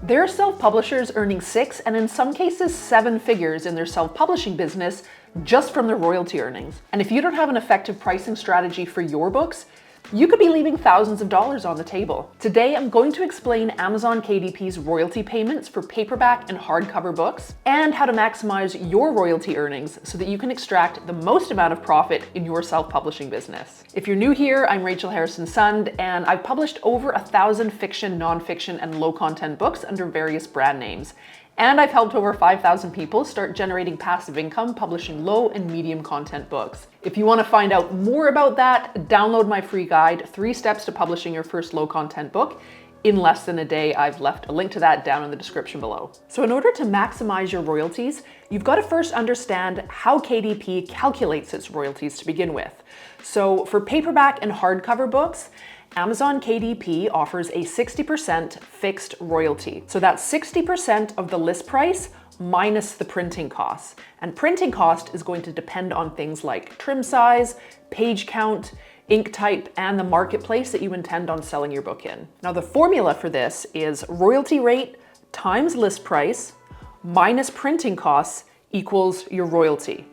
There are self-publishers earning 6 and in some cases 7 figures in their self-publishing business just from their royalty earnings. And if you don't have an effective pricing strategy for your books, you could be leaving thousands of dollars on the table. Today, I'm going to explain Amazon KDP's royalty payments for paperback and hardcover books, and how to maximize your royalty earnings so that you can extract the most amount of profit in your self-publishing business. If you're new here, I'm Rachel Harrison-Sund, and I've published over 1,000 fiction, nonfiction, and low-content books under various brand names. And I've helped over 5,000 people start generating passive income publishing low and medium content books. If you want to find out more about that, download my free guide, 3 Steps to Publishing Your First Low Content Book in less than a day. I've left a link to that down in the description below. So in order to maximize your royalties, you've got to first understand how KDP calculates its royalties to begin with. So for paperback and hardcover books, Amazon KDP offers a 60% fixed royalty. So that's 60% of the list price minus the printing costs. And printing cost is going to depend on things like trim size, page count, ink type, and the marketplace that you intend on selling your book in. Now the formula for this is royalty rate times list price minus printing costs equals your royalty.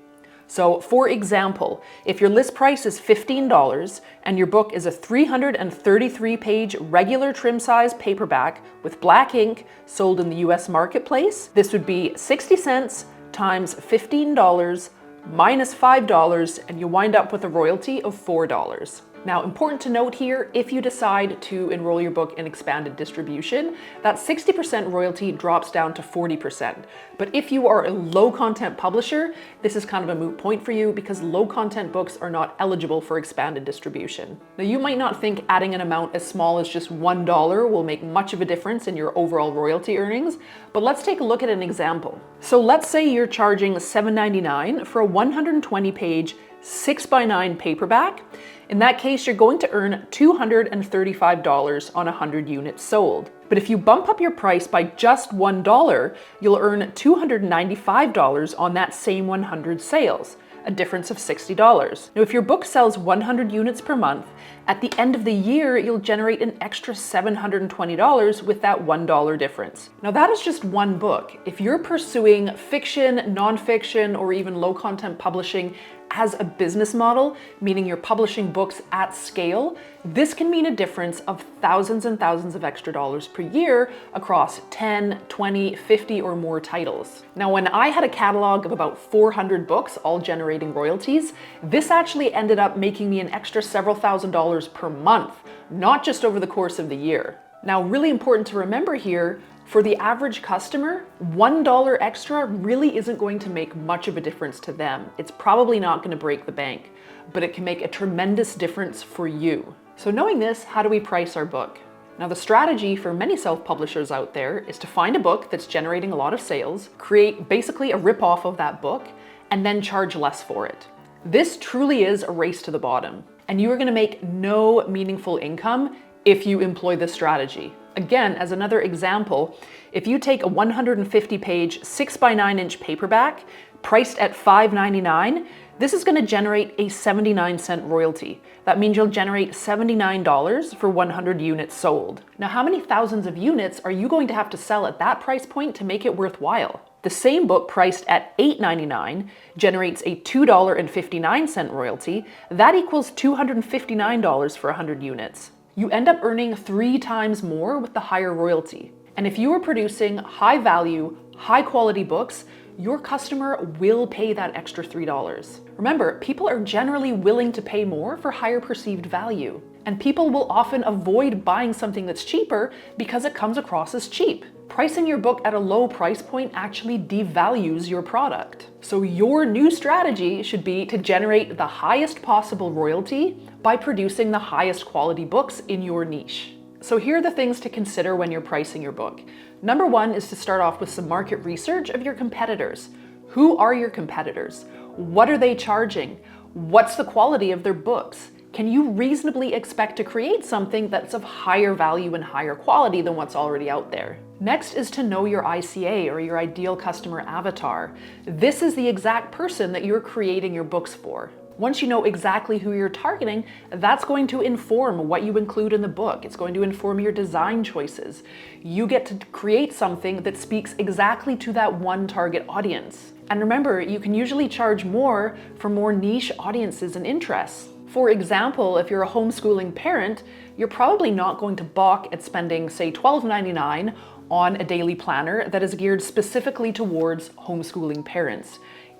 So for example, if your list price is $15 and your book is a 333-page regular trim size paperback with black ink sold in the US marketplace, this would be 60 cents times $15 minus $5, and you wind up with a royalty of $4. Now, important to note here, if you decide to enroll your book in expanded distribution, that 60% royalty drops down to 40%. But if you are a low content publisher, this is kind of a moot point for you because low content books are not eligible for expanded distribution. Now, you might not think adding an amount as small as just $1 will make much of a difference in your overall royalty earnings, but let's take a look at an example. So let's say you're charging $7.99 for a 120-page 6x9 paperback. In that case, you're going to earn $235 on 100 units sold. But if you bump up your price by just $1, you'll earn $295 on that same 100 sales, a difference of $60. Now, if your book sells 100 units per month, at the end of the year, you'll generate an extra $720 with that $1 difference. Now, that is just one book. If you're pursuing fiction, nonfiction, or even low content publishing as a business model, meaning you're publishing books at scale, this can mean a difference of thousands and thousands of extra dollars per year across 10, 20, 50 or more titles. Now, when I had a catalog of about 400 books, all generating royalties, this actually ended up making me an extra several $1,000s per month, not just over the course of the year. Now, really important to remember here, for the average customer, $1 extra really isn't going to make much of a difference to them. It's probably not going to break the bank, but it can make a tremendous difference for you. So knowing this, how do we price our book? Now, the strategy for many self-publishers out there is to find a book that's generating a lot of sales, create basically a rip-off of that book, and then charge less for it. This truly is a race to the bottom, and you are going to make no meaningful income if you employ this strategy. Again, as another example, if you take a 150-page 6x9-inch paperback priced at $5.99, this is going to generate a 79-cent royalty. That means you'll generate $79 for 100 units sold. Now, how many thousands of units are you going to have to sell at that price point to make it worthwhile? The same book priced at $8.99 generates a $2.59 royalty. That equals $259 for 100 units. You end up earning 3 times more with the higher royalty. And if you are producing high value, high quality books, your customer will pay that extra $3. Remember, people are generally willing to pay more for higher perceived value. And people will often avoid buying something that's cheaper because it comes across as cheap. Pricing your book at a low price point actually devalues your product. So your new strategy should be to generate the highest possible royalty by producing the highest quality books in your niche. So here are the things to consider when you're pricing your book. Number 1 is to start off with some market research of your competitors. Who are your competitors? What are they charging? What's the quality of their books? Can you reasonably expect to create something that's of higher value and higher quality than what's already out there? Next is to know your ICA, or your ideal customer avatar. This is the exact person that you're creating your books for. Once you know exactly who you're targeting, that's going to inform what you include in the book. It's going to inform your design choices. You get to create something that speaks exactly to that one target audience. And remember, you can usually charge more for more niche audiences and interests. For example, if you're a homeschooling parent, you're probably not going to balk at spending, say, $12.99 on a daily planner that is geared specifically towards homeschooling parents,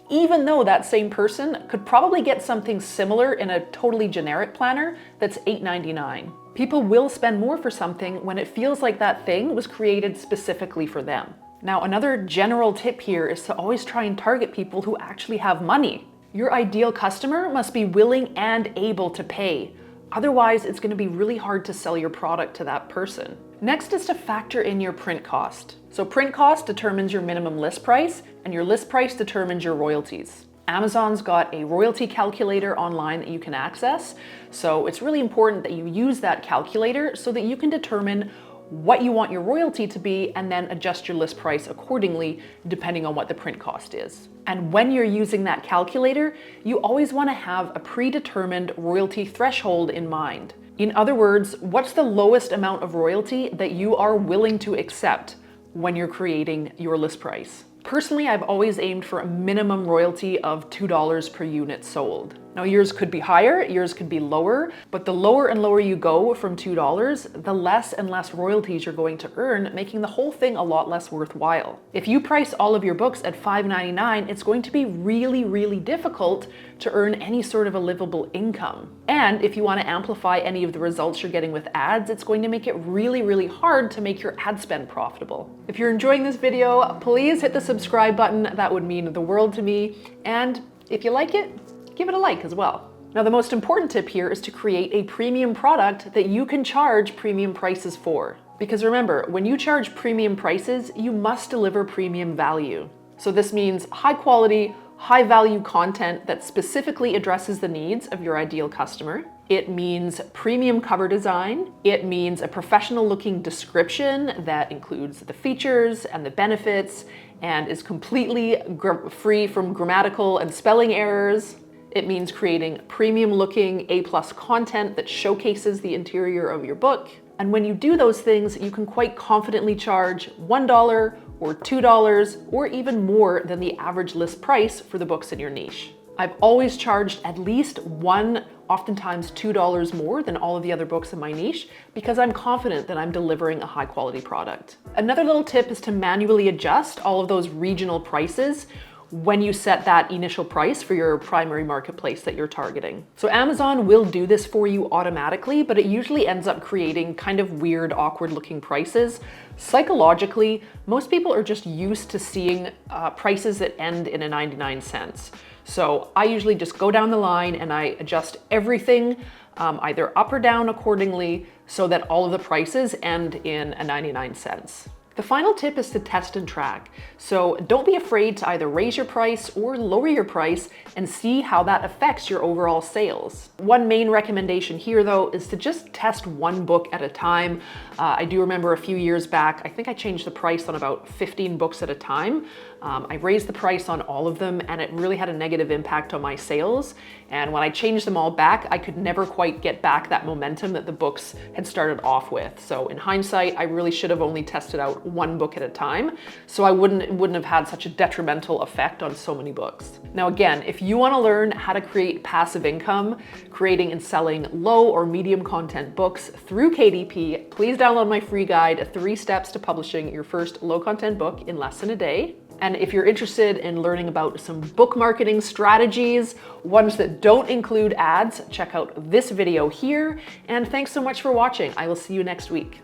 even though that same person could probably get something similar in a totally generic planner that's $8.99. People will spend more for something when it feels like that thing was created specifically for them. Now, another general tip here is to always try and target people who actually have money. Your ideal customer must be willing and able to pay. Otherwise, it's going to be really hard to sell your product to that person. Next is to factor in your print cost. So print cost determines your minimum list price, and your list price determines your royalties. Amazon's got a royalty calculator online that you can access. So it's really important that you use that calculator so that you can determine what you want your royalty to be and then adjust your list price accordingly depending on what the print cost is. And when you're using that calculator, you always want to have a predetermined royalty threshold in mind. In other words, what's the lowest amount of royalty that you are willing to accept when you're creating your list price? Personally, I've always aimed for a minimum royalty of $2 per unit sold. Now, yours could be higher, yours could be lower, but the lower and lower you go from $2, the less and less royalties you're going to earn, making the whole thing a lot less worthwhile. If you price all of your books at $5.99, it's going to be really, really difficult to earn any sort of a livable income. And if you want to amplify any of the results you're getting with ads, it's going to make it really, really hard to make your ad spend profitable. If you're enjoying this video, please hit the subscribe button. That would mean the world to me. And if you like it, give it a like as well. Now, the most important tip here is to create a premium product that you can charge premium prices for. Because remember, when you charge premium prices, you must deliver premium value. So this means high quality, high value content that specifically addresses the needs of your ideal customer. It means premium cover design. It means a professional looking description that includes the features and the benefits and is completely free from grammatical and spelling errors. It means creating premium looking A+ content that showcases the interior of your book. And when you do those things, you can quite confidently charge $1 or $2 or even more than the average list price for the books in your niche. I've always charged at least $1, oftentimes $2 more than all of the other books in my niche because I'm confident that I'm delivering a high quality product. Another little tip is to manually adjust all of those regional prices when you set that initial price for your primary marketplace that you're targeting. So Amazon will do this for you automatically, but it usually ends up creating kind of weird, awkward looking prices. Psychologically, most people are just used to seeing prices that end in a 99 cents. So I usually just go down the line and I adjust everything either up or down accordingly so that all of the prices end in a 99 cents. The final tip is to test and track. So don't be afraid to either raise your price or lower your price and see how that affects your overall sales. One main recommendation here though is to just test one book at a time. I do remember a few years back, I think I changed the price on about 15 books at a time. I raised the price on all of them and it really had a negative impact on my sales. And when I changed them all back, I could never quite get back that momentum that the books had started off with. So in hindsight, I really should have only tested out one book at a time, so it wouldn't have had such a detrimental effect on so many books. Now again, if you want to learn how to create passive income, creating and selling low or medium content books through KDP, please download my free guide, 3 Steps to Publishing Your First Low Content Book in Less Than a Day. And if you're interested in learning about some book marketing strategies, ones that don't include ads, check out this video here. And thanks so much for watching. I will see you next week.